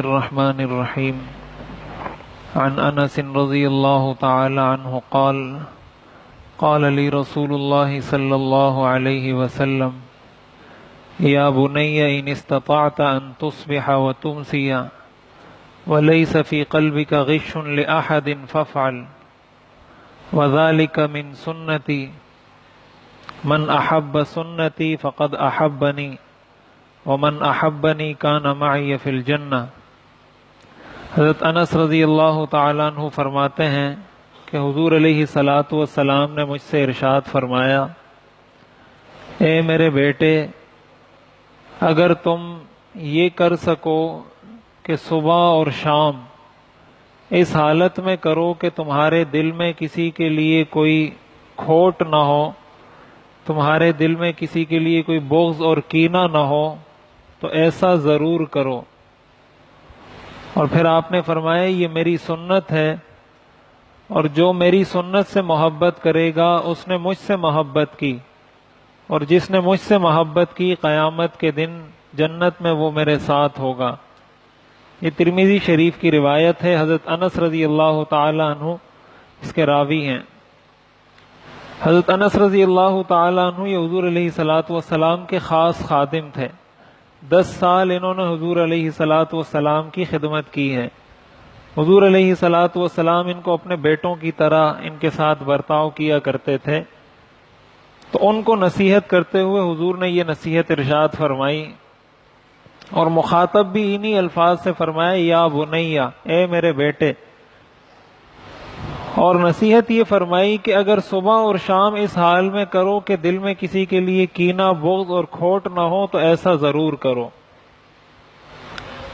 الرحمن الرحیم عن انس رضی اللہ تعالی عنہ قال قال لی رسول اللہ صلی اللہ علیہ وسلم یا بنی ان استطعت ان تصبح وتمسی وليس في قلبك غش لأحد فافعل وذلك من سنتي من أحب سنتي فقد أحبني ومن أحبني كان معي في الجنة۔ حضرت انس رضی اللہ تعالیٰ عنہ فرماتے ہیں کہ حضور علیہ الصلاۃ والسلام نے مجھ سے ارشاد فرمایا، اے میرے بیٹے، اگر تم یہ کر سکو کہ صبح اور شام اس حالت میں کرو کہ تمہارے دل میں کسی کے لیے کوئی کھوٹ نہ ہو، تمہارے دل میں کسی کے لیے کوئی بغض اور کینہ نہ ہو، تو ایسا ضرور کرو۔ اور پھر آپ نے فرمایا یہ میری سنت ہے، اور جو میری سنت سے محبت کرے گا اس نے مجھ سے محبت کی، اور جس نے مجھ سے محبت کی قیامت کے دن جنت میں وہ میرے ساتھ ہوگا۔ یہ ترمذی شریف کی روایت ہے، حضرت انس رضی اللہ تعالی عنہ اس کے راوی ہیں۔ حضرت انس رضی اللہ تعالی عنہ یہ حضور علیہ الصلاۃ والسلام کے خاص خادم تھے۔ 10 سال انہوں نے حضور علیہ الصلاۃ والسلام کی خدمت کی ہے۔ حضور علیہ الصلاۃ والسلام ان کو اپنے بیٹوں کی طرح ان کے ساتھ برتاؤ کیا کرتے تھے، تو ان کو نصیحت کرتے ہوئے حضور نے یہ نصیحت ارشاد فرمائی، اور مخاطب بھی انہی الفاظ سے فرمایا، یا بنیا، اے میرے بیٹے۔ اور نصیحت یہ فرمائی کہ اگر صبح اور شام اس حال میں کرو کہ دل میں کسی کے لیے کینہ، بغض اور کھوٹ نہ ہو، تو ایسا ضرور کرو۔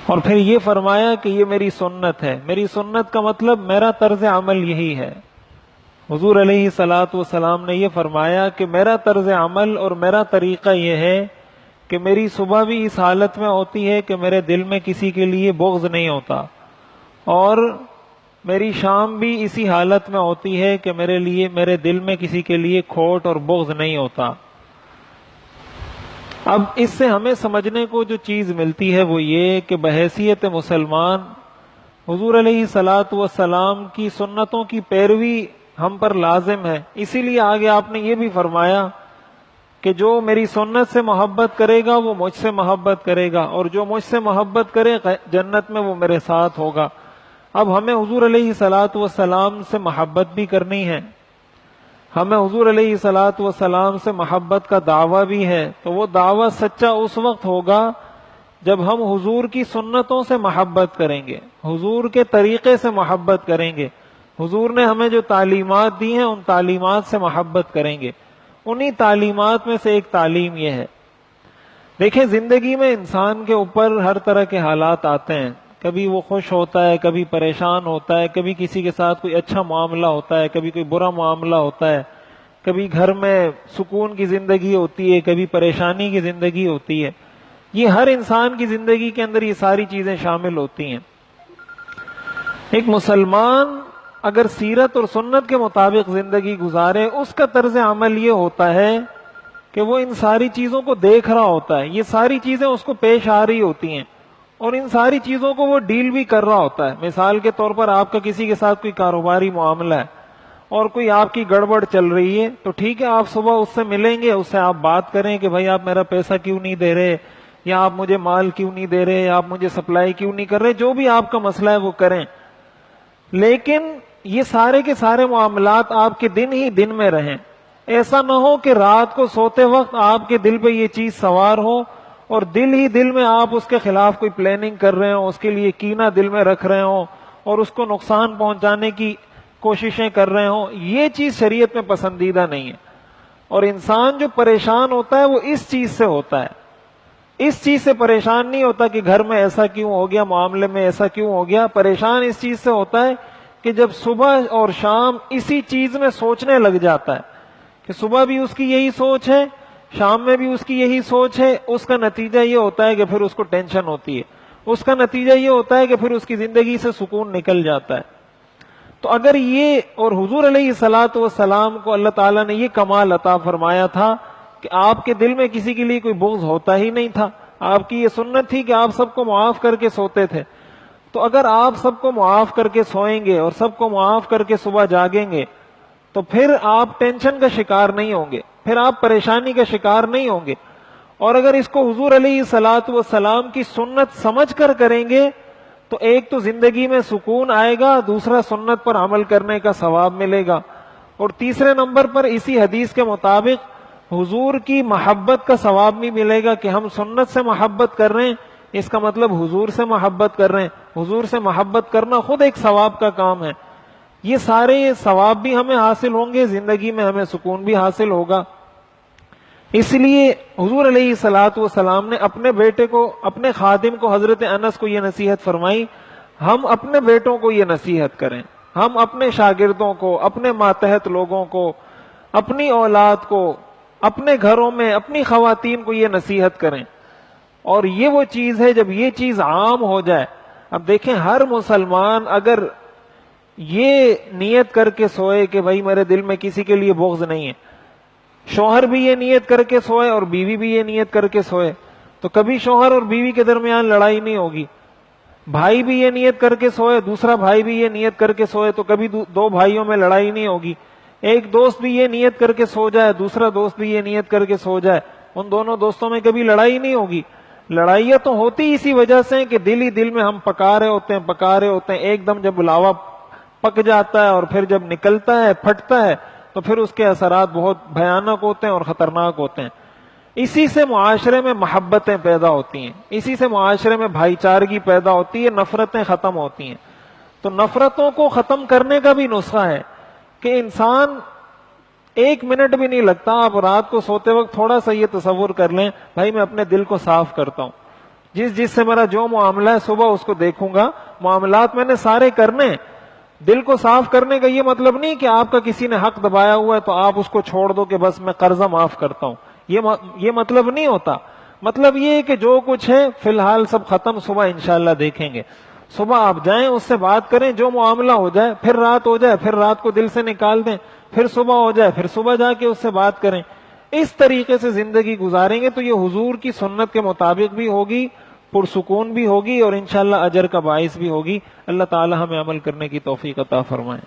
اور پھر یہ فرمایا کہ یہ میری سنت ہے۔ میری سنت کا مطلب میرا طرز عمل یہی ہے۔ حضور علیہ الصلاۃ والسلام نے یہ فرمایا کہ میرا طرز عمل اور میرا طریقہ یہ ہے کہ میری صبح بھی اس حالت میں ہوتی ہے کہ میرے دل میں کسی کے لیے بغض نہیں ہوتا، اور میری شام بھی اسی حالت میں ہوتی ہے کہ میرے دل میں کسی کے لیے کھوٹ اور بغض نہیں ہوتا۔ اب اس سے ہمیں سمجھنے کو جو چیز ملتی ہے وہ یہ کہ بحیثیت مسلمان حضور علیہ الصلاۃ والسلام کی سنتوں کی پیروی ہم پر لازم ہے۔ اسی لیے آگے آپ نے یہ بھی فرمایا کہ جو میری سنت سے محبت کرے گا وہ مجھ سے محبت کرے گا، اور جو مجھ سے محبت کرے جنت میں وہ میرے ساتھ ہوگا۔ اب ہمیں حضور علیہ الصلاۃ والسلام سے محبت بھی کرنی ہے، ہمیں حضور علیہ الصلاۃ والسلام سے محبت کا دعویٰ بھی ہے، تو وہ دعویٰ سچا اس وقت ہوگا جب ہم حضور کی سنتوں سے محبت کریں گے، حضور کے طریقے سے محبت کریں گے، حضور نے ہمیں جو تعلیمات دی ہیں ان تعلیمات سے محبت کریں گے۔ انہی تعلیمات میں سے ایک تعلیم یہ ہے، دیکھیں زندگی میں انسان کے اوپر ہر طرح کے حالات آتے ہیں، کبھی وہ خوش ہوتا ہے، کبھی پریشان ہوتا ہے، کبھی کسی کے ساتھ کوئی اچھا معاملہ ہوتا ہے، کبھی کوئی برا معاملہ ہوتا ہے، کبھی گھر میں سکون کی زندگی ہوتی ہے، کبھی پریشانی کی زندگی ہوتی ہے۔ یہ ہر انسان کی زندگی کے اندر یہ ساری چیزیں شامل ہوتی ہیں۔ ایک مسلمان اگر سیرت اور سنت کے مطابق زندگی گزارے، اس کا طرز عمل یہ ہوتا ہے کہ وہ ان ساری چیزوں کو دیکھ رہا ہوتا ہے، یہ ساری چیزیں اس کو پیش آ رہی ہوتی ہیں، اور ان ساری چیزوں کو وہ ڈیل بھی کر رہا ہوتا ہے۔ مثال کے طور پر آپ کا کسی کے ساتھ کوئی کاروباری معاملہ ہے اور کوئی آپ کی گڑبڑ چل رہی ہے، تو ٹھیک ہے، آپ صبح اس سے ملیں گے، اس سے آپ بات کریں کہ بھائی آپ میرا پیسہ کیوں نہیں دے رہے، یا آپ مجھے مال کیوں نہیں دے رہے، یا آپ مجھے سپلائی کیوں نہیں کر رہے، جو بھی آپ کا مسئلہ ہے وہ کریں۔ لیکن یہ سارے کے سارے معاملات آپ کے دن ہی دن میں رہیں۔ ایسا نہ ہو کہ رات کو سوتے وقت آپ کے دل پہ یہ چیز سوار ہو اور دل ہی دل میں آپ اس کے خلاف کوئی پلاننگ کر رہے ہوں، اس کے لیے کینہ دل میں رکھ رہے ہوں اور اس کو نقصان پہنچانے کی کوششیں کر رہے ہوں۔ یہ چیز شریعت میں پسندیدہ نہیں ہے، اور انسان جو پریشان ہوتا ہے وہ اس چیز سے ہوتا ہے، اس چیز سے پریشان نہیں ہوتا کہ گھر میں ایسا کیوں ہو گیا، معاملے میں ایسا کیوں ہو گیا۔ پریشان اس چیز سے ہوتا ہے کہ جب صبح اور شام اسی چیز میں سوچنے لگ جاتا ہے کہ صبح بھی اس کی یہی سوچ ہے، شام میں بھی اس کی یہی سوچ ہے، اس کا نتیجہ یہ ہوتا ہے کہ پھر اس کو ٹینشن ہوتی ہے، اس کا نتیجہ یہ ہوتا ہے کہ پھر اس کی زندگی سے سکون نکل جاتا ہے۔ تو اگر یہ، اور حضور علیہ الصلاۃ والسلام کو اللہ تعالیٰ نے یہ کمال عطا فرمایا تھا کہ آپ کے دل میں کسی کے لیے کوئی بغض ہوتا ہی نہیں تھا، آپ کی یہ سنت تھی کہ آپ سب کو معاف کر کے سوتے تھے۔ تو اگر آپ سب کو معاف کر کے سوئیں گے اور سب کو معاف کر کے صبح جاگیں گے تو پھر آپ ٹینشن کا شکار نہیں ہوں گے، پھر آپ پریشانی کا شکار نہیں ہوں گے. اور اگر اس کو حضور علیہ الصلوۃ والسلام کی سنت سمجھ کر کریں گے تو ایک تو زندگی میں سکون آئے گا، دوسرا سنت پر عمل کرنے کا ثواب ملے گا، اور تیسرے نمبر پر اسی حدیث کے مطابق حضور کی محبت کا ثواب بھی ملے گا کہ ہم سنت سے محبت کر رہے ہیں، اس کا مطلب حضور سے محبت کر رہے ہیں. حضور سے محبت کرنا خود ایک ثواب کا کام ہے. یہ سارے ثواب بھی ہمیں حاصل ہوں گے، زندگی میں ہمیں سکون بھی حاصل ہوگا. اس لیے حضور علیہ الصلوۃ والسلام نے اپنے بیٹے کو، اپنے خادم کو، حضرت انس کو یہ نصیحت فرمائی، ہم اپنے بیٹوں کو یہ نصیحت کریں، ہم اپنے شاگردوں کو، اپنے ماتحت لوگوں کو، اپنی اولاد کو، اپنے گھروں میں اپنی خواتین کو یہ نصیحت کریں. اور یہ وہ چیز ہے جب یہ چیز عام ہو جائے. اب دیکھیں ہر مسلمان اگر یہ نیت کر کے سوئے کہ بھائی میرے دل میں کسی کے لیے بغض نہیں ہے، شوہر بھی یہ نیت کر کے سوئے اور بیوی بھی یہ نیت کر کے سوئے، تو کبھی شوہر اور بیوی کے درمیان لڑائی نہیں ہوگی. بھائی بھی یہ نیت کر کے سوئے، دوسرا بھائی بھی یہ نیت کر کے سوئے، تو کبھی دو بھائیوں میں لڑائی نہیں ہوگی. ایک دوست بھی یہ نیت کر کے سو جائے، دوسرا دوست بھی یہ نیت کر کے سو جائے، ان دونوں دوستوں میں کبھی لڑائی نہیں ہوگی. لڑائیاں تو ہوتی اسی وجہ سے کہ دل ہی دل میں ہم پکا رہے ہوتے ہیں. ایک دم جب لاوا پک جاتا ہے اور پھر جب نکلتا ہے، پھٹتا ہے، تو پھر اس کے اثرات بہت بھیانک ہوتے ہیں اور خطرناک ہوتے ہیں. اسی سے معاشرے میں محبتیں پیدا ہوتی ہیں، اسی سے معاشرے میں بھائی چارگی پیدا ہوتی ہے، نفرتیں ختم ہوتی ہیں. تو نفرتوں کو ختم کرنے کا بھی نسخہ ہے کہ انسان ایک منٹ بھی نہیں لگتا. آپ رات کو سوتے وقت تھوڑا سا یہ تصور کر لیں، بھائی میں اپنے دل کو صاف کرتا ہوں، جس سے میرا جو معاملہ ہے صبح اس کو دیکھوں گا. معاملات میں نے سارے کرنے. دل کو صاف کرنے کا یہ مطلب نہیں کہ آپ کا کسی نے حق دبایا ہوا ہے تو آپ اس کو چھوڑ دو کہ بس میں قرضہ معاف کرتا ہوں. یہ مطلب نہیں ہوتا. مطلب یہ ہے کہ جو کچھ ہے فی الحال سب ختم، صبح انشاءاللہ دیکھیں گے. صبح آپ جائیں، اس سے بات کریں، جو معاملہ ہو جائے، پھر رات ہو جائے، پھر رات کو دل سے نکال دیں، پھر صبح ہو جائے، پھر صبح جا کے اس سے بات کریں. اس طریقے سے زندگی گزاریں گے تو یہ حضور کی سنت کے مطابق بھی ہوگی، پرسکون بھی ہوگی، اور انشاءاللہ اجر کا باعث بھی ہوگی. اللہ تعالی ہمیں عمل کرنے کی توفیق عطا فرمائے.